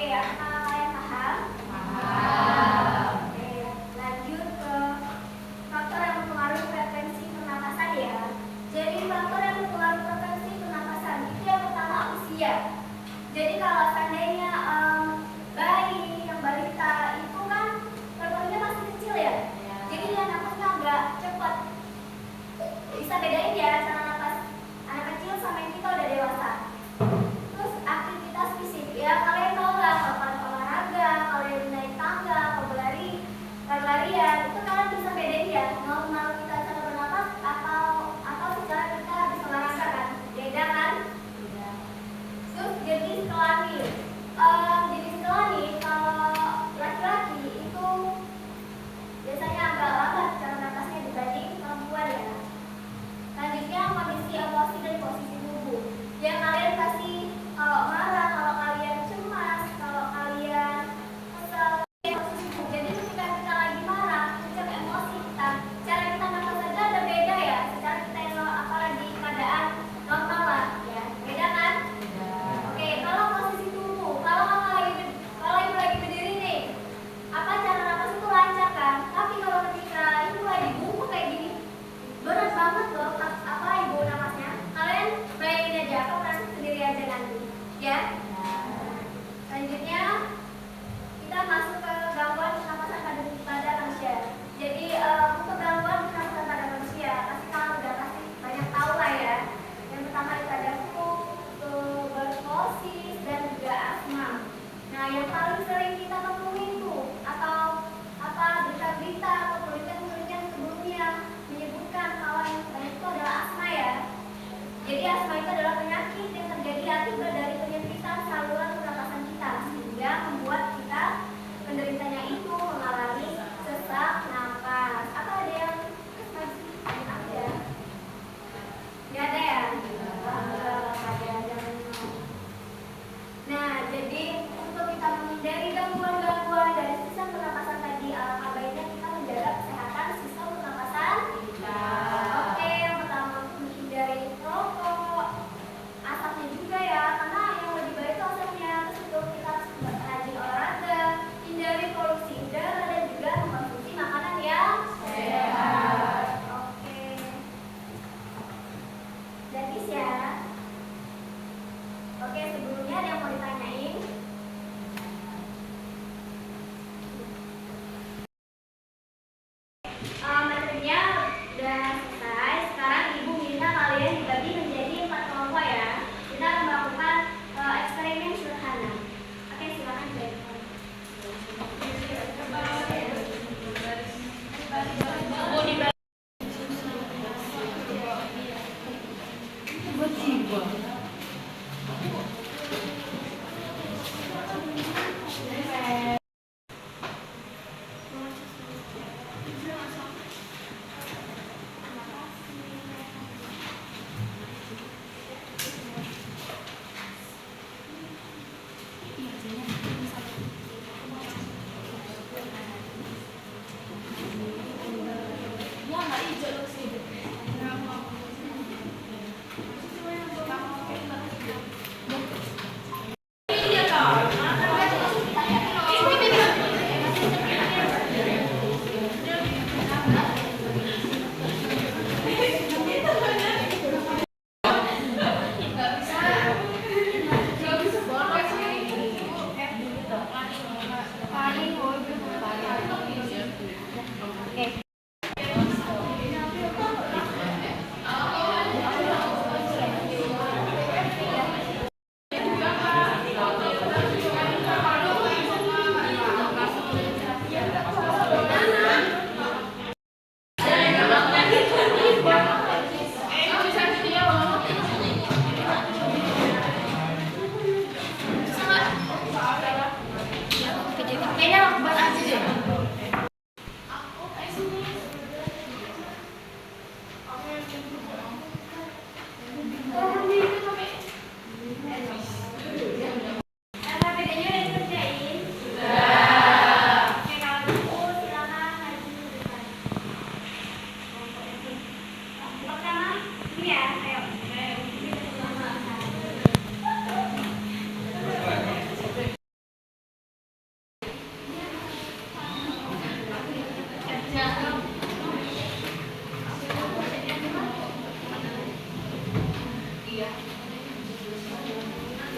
Oke, apakah kalian paham? Paham. Oke, lanjut ke faktor yang mempengaruhi frekuensi pernapasan ya. Jadi faktor yang mempengaruhi frekuensi pernapasan itu yang pertama usia. Jadi kalau seandainya bayi yang balita itu kan paru-parunya masih kecil ya. Jadi dia napasnya agak cepat. Bisa bedain ya cara napas anak kecil sama yang kita udah dewasa. Terus aktivitas fisik ya, kalian tahu lah kalau kalian olahraga, kalian naik tangga, kalau lari-larian, itu kalian bisa bedain ya normal kita cara bernapas atau secara kita bisa olahraga kan? Beda kan? Beda. Terus jenis kelamin. Jenis kelamin kalau laki-laki itu biasanya agak lambat cara napasnya dibanding perempuan ya. Selanjutnya kondisi emosi dan posisi tubuh. Ya kalian pasti kalau marah, kalau kalian cemas, kalau kalian kesal, posisi tubuh. Jadi ketika kita lagi marah, puncak emosi kita, cara kita napas saja ada beda ya. Secara kita yang apalagi keadaan normal lah ya. Beda kan? Beda. Oke, kalau posisi tubuh, kalau ibu lagi berdiri nih, apa cara napas itu lancar kan? Tapi kalau ketika ibu lagi bungkuk kayak gini, berat banget loh apa ibu napasnya. Kalian bayangin aja, aku praktek sendiri aja nanti ya. Selanjutnya kita masuk ke gangguan pernapasan pada manusia. Jadi untuk gangguan pernapasan pada manusia pasti kalian udah pasti banyak tahu lah ya. Yang pertama itu ada flu, tuberkulosis, dan juga asma. Nah yang paling sering kita temui itu atau berita-berita atau penelitian sebelumnya menyebutkan kalau yang banyak itu adalah asma ya. Jadi asma itu adalah penyakit yang terjadi akibat dari penyempitan saluran pernapasan kita sehingga membuat kita penderitanya itu mengalami sesak napas. Apa ada yang ada ya? Nggak ada ya? Nah, jadi untuk kita menghindari gangguan-gangguan dari sistem pernapasan tadi, alangkah baiknya kita menjaga kesehatan sistem pernapasan kita. Oke, yang pertama menghindari rokok,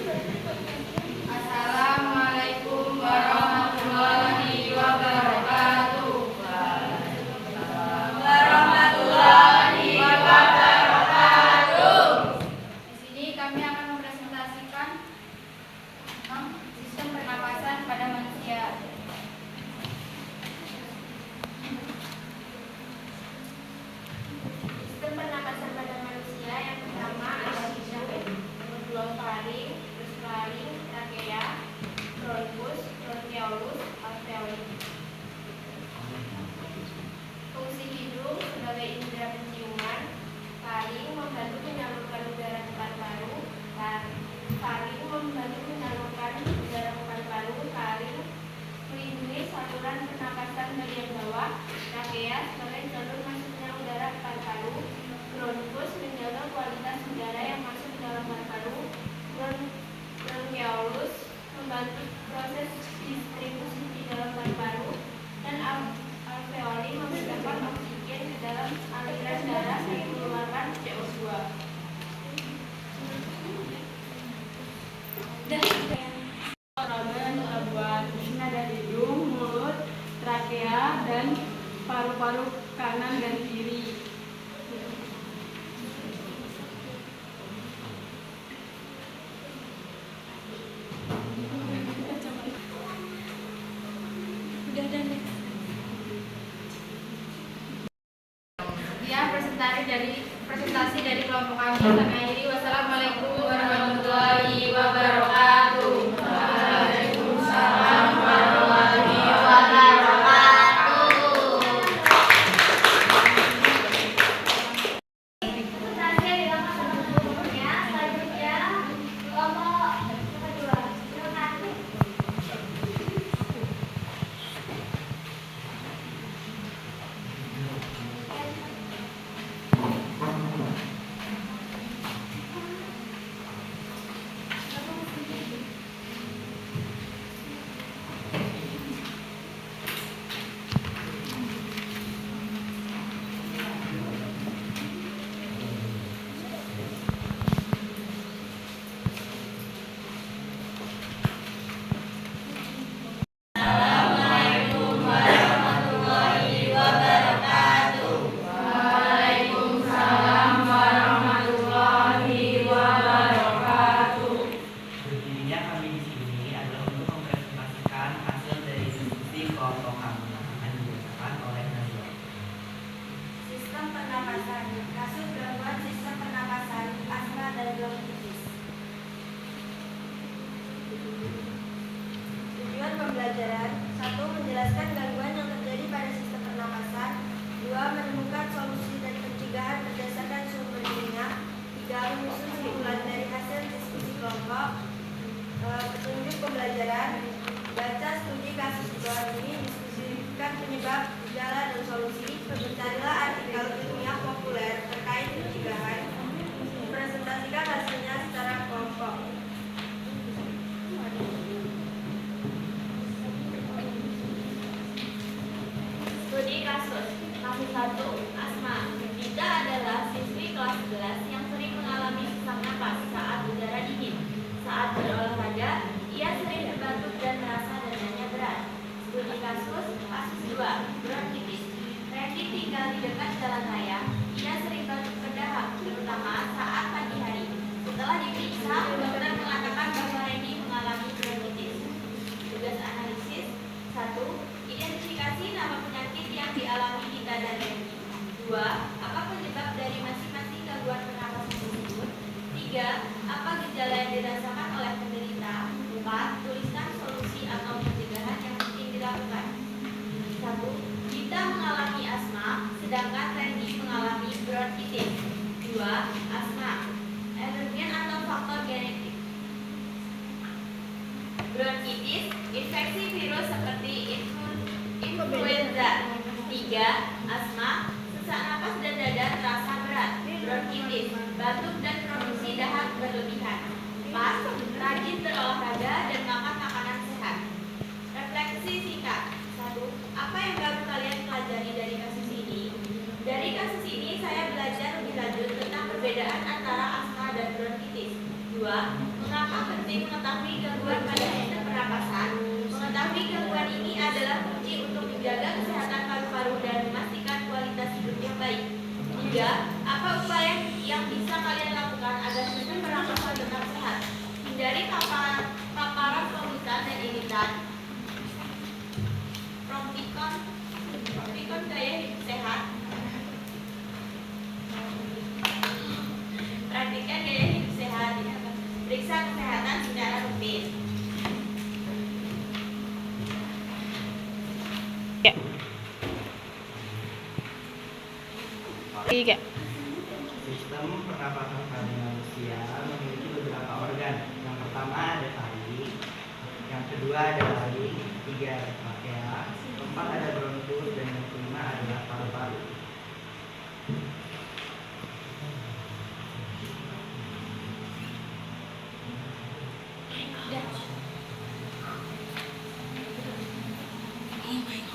Assalamualaikum warahmatullahi wabarakatuh. Warahmatullahi wabarakatuh. Di sini kami akan mempresentasikan tentang sistem pernapasan pada manusia. Sistem pernapasan pada manusia yang pertama ada gelombang faring, terus faring, trakea, bronkus, bronkiolus, alveoli. Fungsi hidung sebagai indera penciuman, faring membantu menyalurkan udara ke paru-paru, faring membantu menyalurkan udara ke paru-paru, faring melindungi saluran pernapasan bagian bawah, trakea sebagai jalur masuknya udara ke paru-paru, bronkus menjaga kualitas udara yang masuk ke dalam paru-paru, bronkiolus membantu proses distribusi di dalam paru-paru, dan alveoli memindahkan oksigen ke dalam aliran darah dan mengeluarkan CO2. Organ buat fungsinya ada hidung, mulut, trakea, dan paru-paru kanan dan kiri. Sekian presentasi dari kelompok kami. Kami akhiri. Wassalamualaikum warahmatullahi wabarakatuh. Waalaikumsalam warahmatullahi wabarakatuh. Presentasi adalah masalah berikutnya. Selanjutnya kelompok kedua. Silakan. Assalamualaikum warahmatullahi wabarakatuh. Waalaikumsalam warahmatullahi wabarakatuh. Berdirinya kami di sini adalah untuk mempresentasikan hasil dari diskusi kelompok kami yang akan dibacakan oleh Najwa. Sistem pernapasan. Kasus gangguan sistem pernapasan, asma dan bronkitis. Tujuan pembelajaran: 1. Menjelaskan gangguan yang terjadi pada sistem pernapasan. 2. Menemukan solusi dan pencegahan berdasarkan sumber ilmiah. 3. Menyusun kesimpulan dari hasil diskusi kelompok. Petunjuk pembelajaran: baca studi kasus di bawah ini, diskusikan penyebab, gejala, dan solusi. Mencarilah artikel ilmiah populer terkait pencegahan. Presentasikan hasilnya secara kelompok. Studi kasus. Kasus 1. Asma. Dita adalah siswi kelas 11 yang sering mengalami sesak napas saat udara dingin. Saat berolahraga, ia sering terbatuk dan merasa dadanya berat. Studi kasus. Kasus 2. Bronkitis. Randy tinggal di dekat jalan raya. Ia sering batuk berdahak, terutama saat pagi hari. Setelah diperiksa, dokter mengatakan bahwa Randy mengalami bronkitis. Tugas analisis. 1. Identifikasi nama penyakit yang dialami Dita dan Randy. 2. Apa penyebab dari masing-masing gangguan pernapasan tersebut? 3. Apa gejala yang dirasakan oleh penderita? 4. Tuliskan solusi atau pencegahan yang mungkin dilakukan. 1. Dita mengalami asma, sedangkan Randy mengalami bronkitis. 2. Asma, alergen atau faktor genetik. Bronkitis, infeksi virus seperti influenza. 3. Asma, sesak napas dan dada terasa berat. Bronkitis, batuk dan produksi dahak berlebihan. 4. Rajin berolahraga dan makan makanan sehat. Refleksi singkat. 1. Apa yang baru kalian pelajari dari kasus ini? Dari kasus ini saya belajar lebih lanjut tentang perbedaan antara asma dan bronkitis. 2. kedua, mengapa penting mengetahui gangguan pada sistem pernapasan? Mengetahui gangguan ini adalah kunci untuk menjaga kesehatan paru-paru dan memastikan kualitas hidup yang baik. 3. Apa upaya yang bisa kalian lakukan agar sistem pernapasan tetap sehat? Hindari paparan polutan dan iritan. Praktikkan gaya hidup sehat. Praktikkan gaya hidup sehat. Periksa kesehatan secara rutin. Tiga. Sistem pernapasan pada manusia memiliki beberapa organ. Yang pertama ada taring, yang kedua ada laring, ketiga ada trakea, keempat ada bronkus, dan yang kelima adalah paru-paru.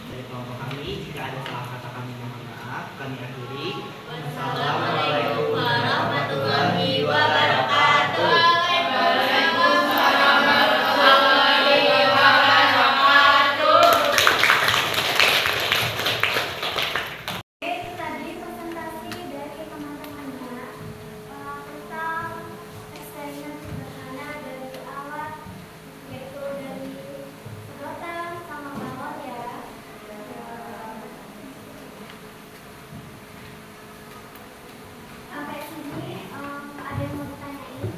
Dari kelompok kami, jika ada salah kata kami mohon maaf, kami akhiri. Wassalamualaikum warahmatullahi wabarakatuh. Oke, itu tadi presentasi dari teman-temannya tentang eksperimen sederhana dari alat, yaitu dari sedotan sama balon ya. Sampai sini ada yang mau ditanyain?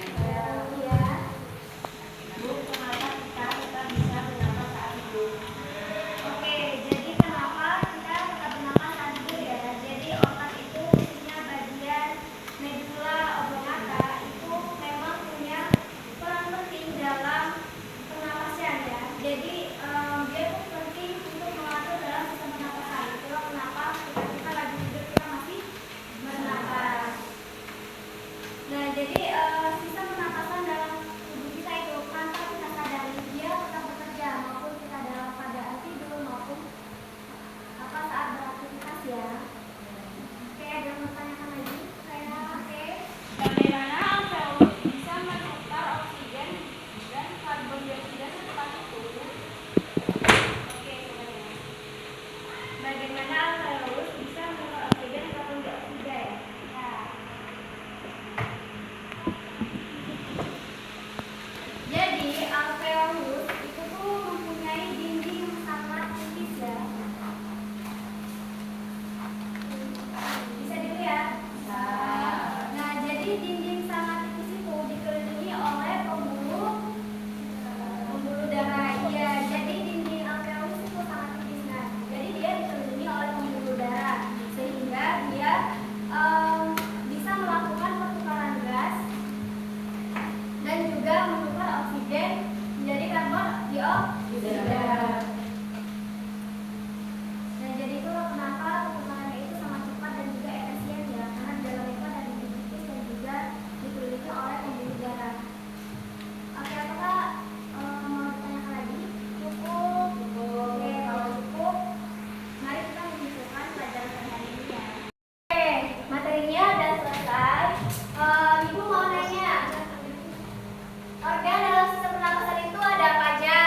Iya. Bu, kenapa kita bisa bernafas saat hidup? Oke, jadi kenapa kita tetap bernafas saat tidur ya? Jadi otak itu khususnya bagian medula oblongata itu memang punya peran penting dalam pernapasan ya. Jadi dia tuh penting untuk mengatur dalam sistem pernapasan. Itulah kenapa ketika kita lagi tidur kita masih bernapas. Nah, jadi sistem pernapasan dalam tubuh kita itu tanpa kita sadari dia tetap bekerja maupun kita dalam keadaan tidur maupun saat beraktivitas ya. Oke, ada yang mau tanyakan lagi? Saya oke. Bagaimana alveolus bisa memutar oksigen dan karbon dioksida secepatnya tubuh? Oke, sebenarnya. Bagaimana alveolus bisa mengukur oksigen dan karbon dioksida ya? Ya. Jadi alveolus itu tuh mempunyai dinding yang sangat tipis ya. Bisa dilihat? Nah, jadi dinding sangat tipis itu dikelilingi oleh pembuluh darah. Iya, jadi dinding alveolus itu sangat tipis. Nah, jadi dia dikelilingi oleh pembuluh darah sehingga dia bisa melakukan pertukaran gas dan juga menukar oksigen menjadi karbon dioksida. Nah, jadi itulah kenapa pertukarannya itu sangat cepat dan juga efisien ya, karena di dalam itu ada dinding tipis dan juga dikelilingi oleh pembuluh darah. Oke, apakah mau ditanyakan lagi? Cukup? Oke, kalau cukup, mari kita menyimpulkan pelajaran pada hari ini ya. Oke, materinya udah selesai. Ibu mau nanya, organ dalam sistem pernapasan itu ada apa aja?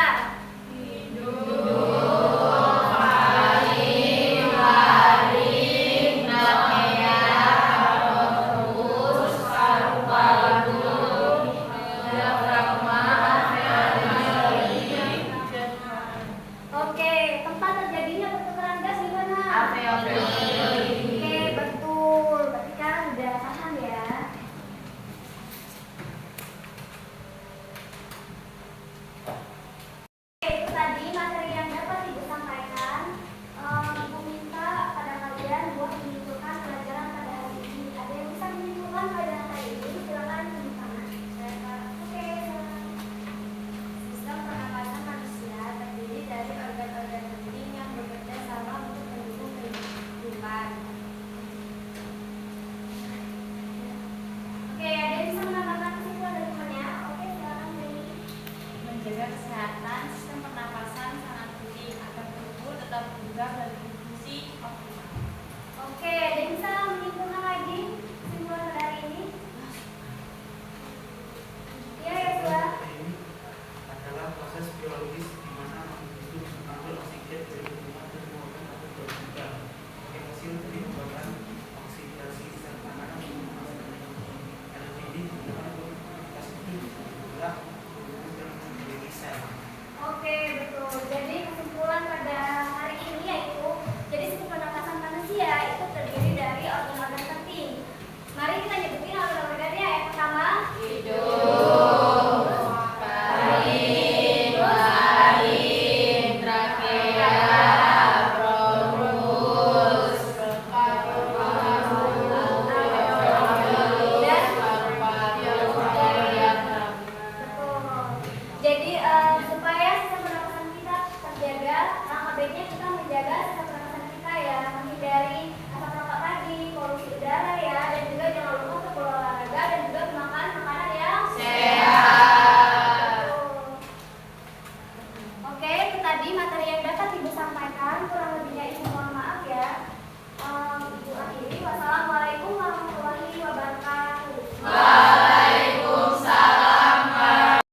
Oke, tempat terjadinya pertukaran gas di mana? Oke, betul. Berarti kan udah paham ya. Oke, itu tadi materi yang dapat Ibu sampaikan. Ibu minta pada kalian buat menyimpulkan pelajaran pada hari ini. Ada yang bisa menyimpulkan pelajaran hari ini? Silakan tunjuk tangan. Oke, silakan. Sistem pernapasan manusia terdiri dari organ-organ penting yang bekerja sama untuk mendukung kehidupan. Oke, ada yang bisa menambahkan kesimpulan dari temannya? Oke, silakan Dewi. Menjaga kesehatan